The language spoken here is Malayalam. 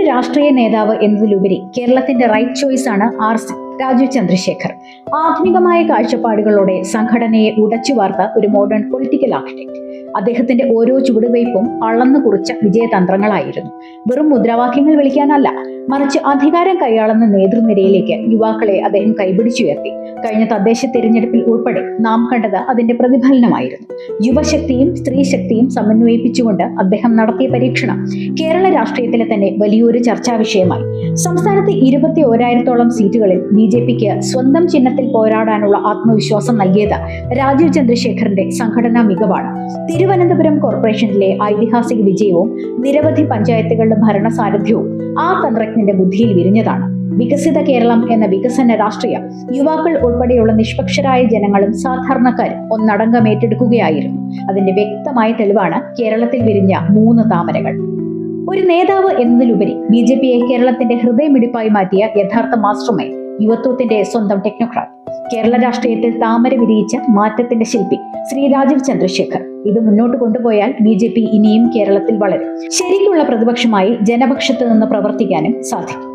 രാഷ്ട്രീയ നേതാവ് എന്നതിലുപരി കേരളത്തിന്റെ റൈറ്റ് ചോയ്സ് ആണ് രാജീവ് ചന്ദ്രശേഖർ. ആധുനികമായ കാഴ്ചപ്പാടുകളോടെ സംഘടനയെ ഉടച്ചുവാർത്ത ഒരു മോഡേൺ പൊളിറ്റിക്കൽ ആർക്കിടെക്ട്. അദ്ദേഹത്തിന്റെ ഓരോ ചുവടുവയ്പും അളന്നു കുറിച്ച വിജയതന്ത്രങ്ങളായിരുന്നു. വെറും മുദ്രാവാക്യങ്ങൾ വിളിക്കാനല്ല, മറിച്ച് അധികാരം കൈയാളുന്ന നേതൃനിരയിലേക്ക് യുവാക്കളെ അദ്ദേഹം കൈപിടിച്ചുയർത്തി. കഴിഞ്ഞ തദ്ദേശ തിരഞ്ഞെടുപ്പിൽ ഉൾപ്പെടെ നാം കണ്ടത് അതിന്റെ പ്രതിഫലനമായിരുന്നു. യുവശക്തിയും സ്ത്രീശക്തിയും സമന്വയിപ്പിച്ചുകൊണ്ട് അദ്ദേഹം നടത്തിയ പരീക്ഷണം കേരള രാഷ്ട്രീയത്തിലെ തന്നെ വലിയൊരു ചർച്ചാ വിഷയമായി. സംസ്ഥാനത്ത് 21,000-ഓളം സീറ്റുകളിൽ BJPക്ക് സ്വന്തം ചിഹ്നത്തിൽ പോരാടാനുള്ള ആത്മവിശ്വാസം നൽകിയത് രാജീവ് ചന്ദ്രശേഖറിന്റെ സംഘടനാ മികവാണ്. തിരുവനന്തപുരം കോർപ്പറേഷനിലെ ഐതിഹാസിക വിജയവും നിരവധി പഞ്ചായത്തുകളുടെ ഭരണസാരഥ്യവും ആ തന്ത്രജ്ഞന്റെ ബുദ്ധിയിൽ വിരിഞ്ഞതാണ്. വികസിത കേരളം എന്ന വികസന രാഷ്ട്രീയം യുവാക്കൾ ഉൾപ്പെടെയുള്ള നിഷ്പക്ഷരായ ജനങ്ങളും സാധാരണക്കാരും ഒന്നടങ്കം ഏറ്റെടുക്കുകയായിരുന്നു. അതിന്റെ വ്യക്തമായ തെളിവാണ് കേരളത്തിൽ വിരിഞ്ഞ 3 താമരകൾ. ഒരു നേതാവ് എന്നതിലുപരി BJPയെ കേരളത്തിന്റെ ഹൃദയമിടിപ്പായി മാറ്റിയ യഥാർത്ഥ മാസ്റ്റർ മൈൻഡ്, യുവത്വത്തിന്റെ സ്വന്തം ടെക്നോക്രാറ്റ്, കേരള രാഷ്ട്രീയത്തിൽ താമര വിരിയിച്ച മാറ്റത്തിന്റെ ശില്പി ശ്രീ രാജീവ് ചന്ദ്രശേഖർ. ഇത് മുന്നോട്ട് കൊണ്ടുപോയാൽ BJP ഇനിയും കേരളത്തിൽ വളരും. ശരിക്കുള്ള പ്രതിപക്ഷമായി ജനപക്ഷത്ത് നിന്ന് പ്രവർത്തിക്കാനും സാധിക്കും.